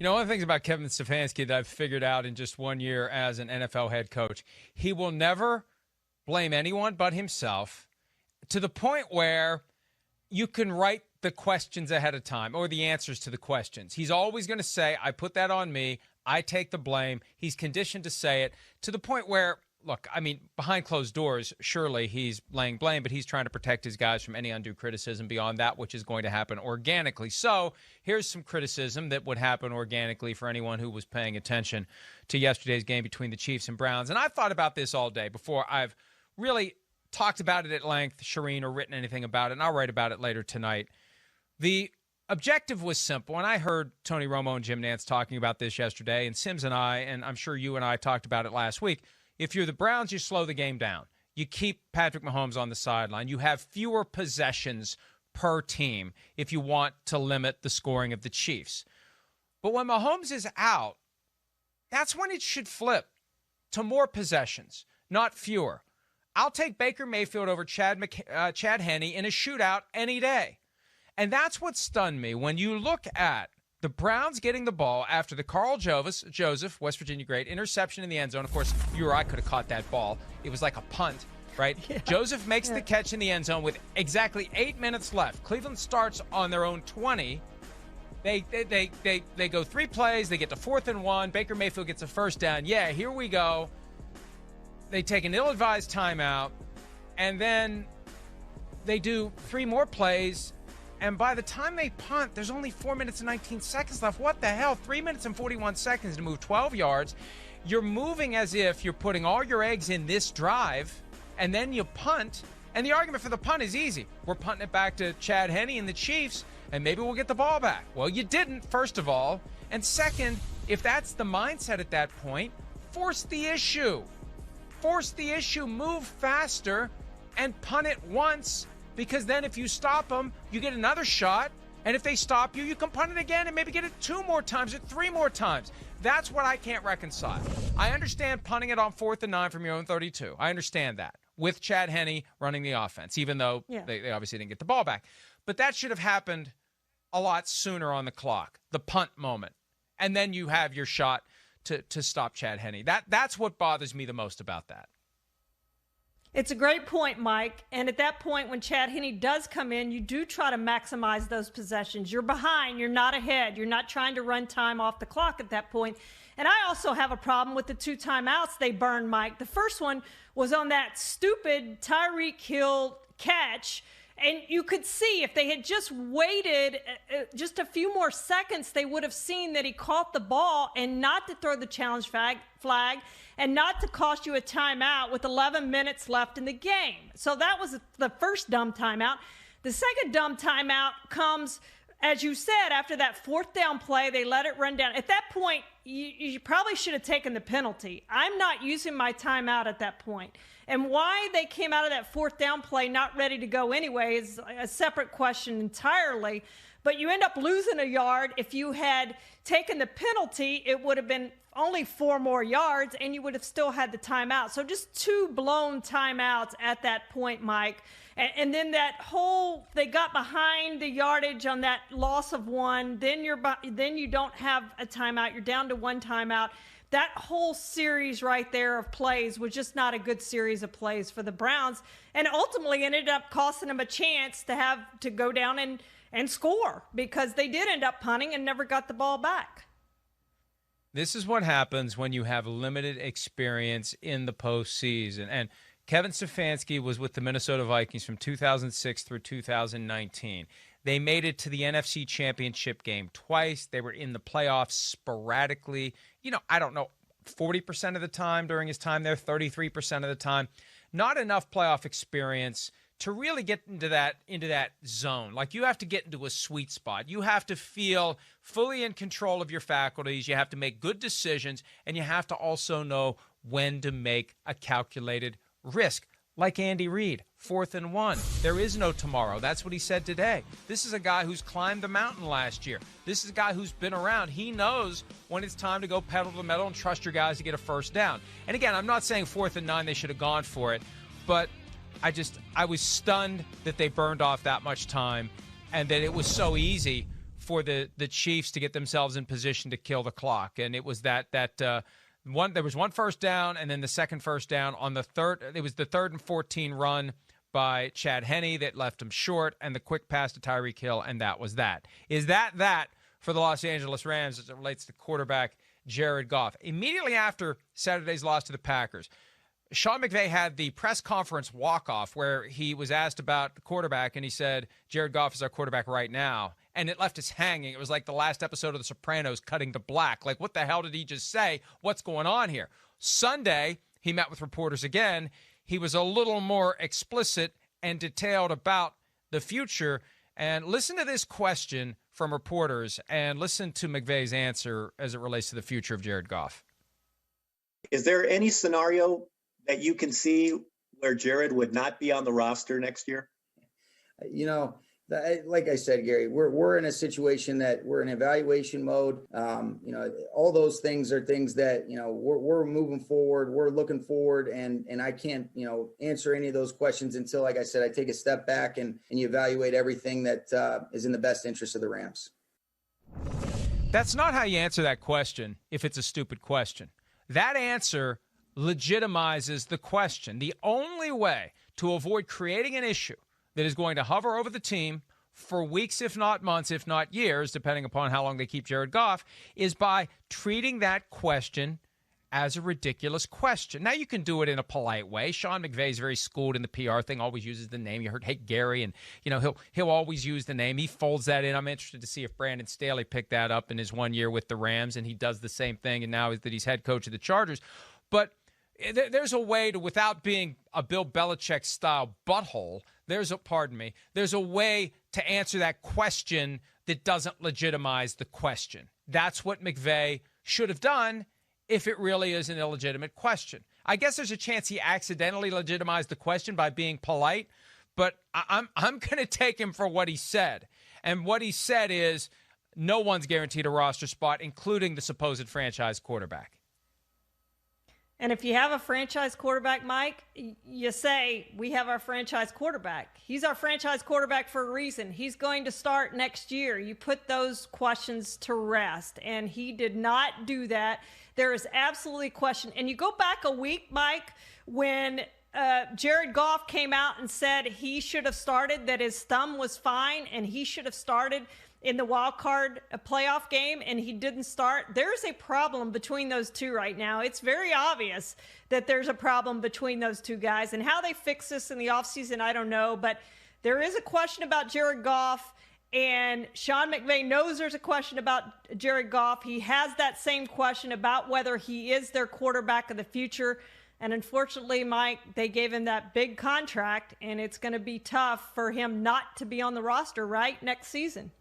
One of the things about Kevin Stefanski that I've figured out in just 1 year as an NFL head coach, he will never blame anyone but himself, to the point where you can write the questions ahead of time or the answers to the questions. He's always going to say, I put that on me. I take the blame. He's conditioned to say it, to the point where, look, I mean, behind closed doors, surely he's laying blame, but he's trying to protect his guys from any undue criticism beyond that which is going to happen organically. So here's some criticism that would happen organically for anyone who was paying attention to yesterday's game between the Chiefs and Browns. And I've thought about this all day before I've really talked about it at length, Charean, or written anything about it, and I'll write about it later tonight. The objective was simple, and I heard Tony Romo and Jim Nantz talking about this yesterday, and Sims and I, and I'm sure you and I talked about it last week. If you're the Browns, you slow the game down. You keep Patrick Mahomes on the sideline. You have fewer possessions per team if you want to limit the scoring of the Chiefs. But when Mahomes is out, that's when it should flip to more possessions, not fewer. I'll take Baker Mayfield over Chad Henne in a shootout any day. And that's what stunned me. When you look at the Browns getting the ball after the Carl Joseph, West Virginia great, interception in the end zone. Of course, you or I could have caught that ball. It was like a punt, right? Yeah. Joseph makes the catch in the end zone with exactly 8 minutes left. Cleveland starts on their own 20. They go 3 plays. They get to 4th and 1. Baker Mayfield gets a first down. Yeah, here we go. They take an ill-advised timeout, and then they do 3 more plays. And by the time they punt, there's only 4 minutes and 19 seconds left. What the hell? 3 minutes and 41 seconds to move 12 yards. You're moving as if you're putting all your eggs in this drive, and then you punt. And the argument for the punt is easy. We're punting it back to Chad Henne and the Chiefs, and maybe we'll get the ball back. Well, you didn't, first of all. And second, if that's the mindset at that point, force the issue. Force the issue. Move faster and punt it once. Because then if you stop them, you get another shot. And if they stop you, you can punt it again and maybe get it 2 more times or 3 more times. That's what I can't reconcile. I understand punting it on 4th and 9 from your own 32. I understand that, with Chad Henne running the offense, even though they obviously didn't get the ball back. But that should have happened a lot sooner on the clock, the punt moment. And then you have your shot to stop Chad Henne. That's what bothers me the most about that. It's a great point, Mike. And at that point, when Chad Henne does come in, you do try to maximize those possessions. You're behind. You're not ahead. You're not trying to run time off the clock at that point. And I also have a problem with the 2 timeouts they burned, Mike. The first one was on that stupid Tyreek Hill catch. And you could see if they had just waited just a few more seconds, they would have seen that he caught the ball, and not to throw the challenge flag and not to cost you a timeout with 11 minutes left in the game. So that was the first dumb timeout. The second dumb timeout comes, as you said, after that 4th down play. They let it run down. At that point, you probably should have taken the penalty. I'm not using my timeout at that point. And why they came out of that 4th down play not ready to go anyway is a separate question entirely. But you end up losing a yard. If you had taken the penalty, it would have been only 4 more yards, and you would have still had the timeout. So just 2 blown timeouts at that point, Mike. And then they got behind the yardage on that loss of 1. Then you don't have a timeout. You're down to 1 timeout. That whole series right there of plays was just not a good series of plays for the Browns, and ultimately ended up costing them a chance to go down and score, because they did end up punting and never got the ball back. This is what happens when you have limited experience in the postseason. And Kevin Stefanski was with the Minnesota Vikings from 2006 through 2019. They made it to the NFC Championship game twice. They were in the playoffs sporadically. I don't know, 40% of the time during his time there, 33% of the time. Not enough playoff experience to really get into that zone. Like, you have to get into a sweet spot. You have to feel fully in control of your faculties. You have to make good decisions, and you have to also know when to make a calculated risk. Like Andy Reid, 4th and 1. There is no tomorrow. That's what he said today. This is a guy who's climbed the mountain last year. This is a guy who's been around. He knows when it's time to go pedal to the metal and trust your guys to get a first down. And again, I'm not saying 4th and 9 they should have gone for it, but I was stunned that they burned off that much time and that it was so easy for the Chiefs to get themselves in position to kill the clock. And it was that one. There was one first down, and then the second first down on the third. It was the 3rd and 14 run by Chad Henne that left him short, and the quick pass to Tyreek Hill, and that was that. Is that for the Los Angeles Rams as it relates to quarterback Jared Goff? Immediately after Saturday's loss to the Packers, Sean McVay had the press conference walk-off where he was asked about the quarterback, and he said, Jared Goff is our quarterback right now. And it left us hanging. It was like the last episode of The Sopranos cutting to black. Like, what the hell did he just say? What's going on here? Sunday, he met with reporters again. He was a little more explicit and detailed about the future. And listen to this question from reporters and listen to McVay's answer as it relates to the future of Jared Goff. Is there any scenario that you can see where Jared would not be on the roster next year? You know, like I said, Gary, we're in a situation that we're in evaluation mode. You know, all those things are things that, you know, we're moving forward, we're looking forward, and I can't, you know, answer any of those questions until, like I said, I take a step back and you evaluate everything that is in the best interest of the Rams. That's not how you answer that question if it's a stupid question. That answer legitimizes the question. The only way to avoid creating an issue that is going to hover over the team for weeks, if not months, if not years, depending upon how long they keep Jared Goff, is by treating that question as a ridiculous question. Now, you can do it in a polite way. Sean McVay's very schooled in the PR thing, always uses the name. You heard, hey, Gary, and, you know, he'll always use the name. He folds that in. I'm interested to see if Brandon Staley picked that up in his 1 year with the Rams, and he does the same thing, and now that he's head coach of the Chargers. But there's a way to, without being a Bill Belichick-style butthole, there's a way to answer that question that doesn't legitimize the question. That's what McVay should have done if it really is an illegitimate question. I guess there's a chance he accidentally legitimized the question by being polite, but I'm going to take him for what he said. And what he said is no one's guaranteed a roster spot, including the supposed franchise quarterback. And if you have a franchise quarterback, Mike, you say, we have our franchise quarterback. He's our franchise quarterback for a reason. He's going to start next year. You put those questions to rest, and he did not do that. There is absolutely question. And you go back a week, Mike, when Jared Goff came out and said he should have started, that his thumb was fine, and he should have started in the wild card playoff game, and he didn't start. There's a problem between those two right now. It's very obvious that there's a problem between those two guys, and how they fix this in the offseason, I don't know. But there is a question about Jared Goff, and Sean McVay knows there's a question about Jared Goff. He has that same question about whether he is their quarterback of the future. And unfortunately, Mike, they gave him that big contract, and it's going to be tough for him not to be on the roster, right, next season.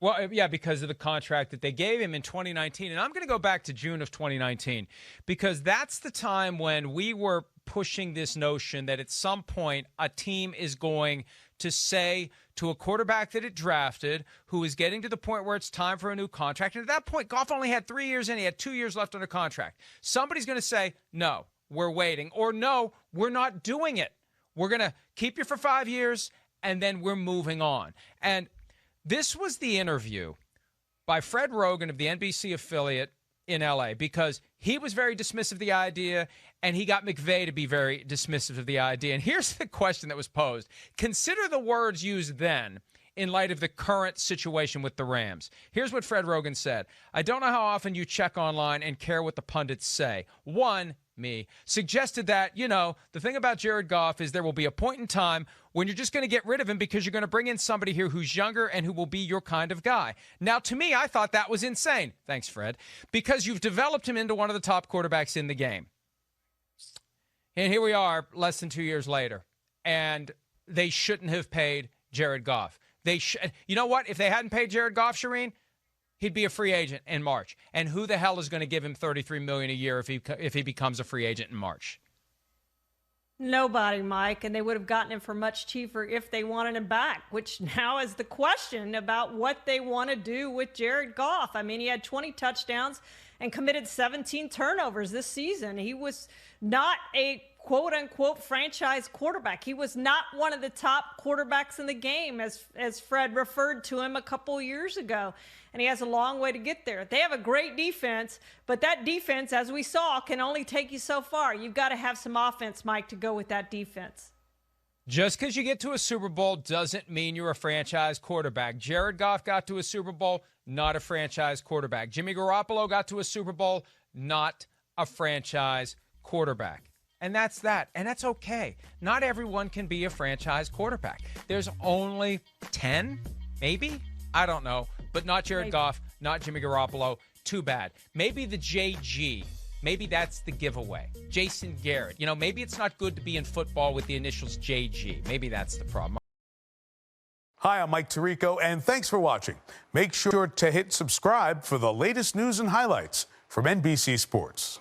Well, yeah, because of the contract that they gave him in 2019. And I'm going to go back to June of 2019 because that's the time when we were pushing this notion that at some point a team is going to say to a quarterback that it drafted who is getting to the point where it's time for a new contract. And at that point, Goff only had 3 years in. He had 2 years left under contract. Somebody's going to say, no, we're waiting. Or no, we're not doing it. We're going to keep you for 5 years, and then we're moving on. And this was the interview by Fred Rogan of the NBC affiliate in L.A. because he was very dismissive of the idea, and he got McVay to be very dismissive of the idea. And here's the question that was posed. Consider the words used then in light of the current situation with the Rams. Here's what Fred Rogan said. I don't know how often you check online and care what the pundits say. One, me, suggested that, you know, the thing about Jared Goff is there will be a point in time when you're just going to get rid of him because you're going to bring in somebody here who's younger and who will be your kind of guy. Now, to me, I thought that was insane. Thanks, Fred. Because you've developed him into one of the top quarterbacks in the game. And here we are less than 2 years later. And they shouldn't have paid Jared Goff. You know what? If they hadn't paid Jared Goff, Charean, he'd be a free agent in March. And who the hell is going to give him $33 million a year if he becomes a free agent in March? Nobody, Mike, and they would have gotten him for much cheaper if they wanted him back, which now is the question about what they want to do with Jared Goff. I mean, he had 20 touchdowns and committed 17 turnovers this season. He was not a quote-unquote franchise quarterback. He was not one of the top quarterbacks in the game, as Fred referred to him a couple years ago, and he has a long way to get there. They have a great defense, but that defense, as we saw, can only take you so far. You've got to have some offense, Mike, to go with that defense. Just because you get to a Super Bowl doesn't mean you're a franchise quarterback. Jared Goff got to a Super Bowl, not a franchise quarterback. Jimmy Garoppolo got to a Super Bowl, not a franchise quarterback. And that's that. And that's okay. Not everyone can be a franchise quarterback. There's only 10, maybe? I don't know. But not Jared Goff, not Jimmy Garoppolo. Too bad. Maybe the JG. Maybe that's the giveaway. Jason Garrett. You know, maybe it's not good to be in football with the initials JG. Maybe that's the problem. Hi, I'm Mike Tirico, and thanks for watching. Make sure to hit subscribe for the latest news and highlights from NBC Sports.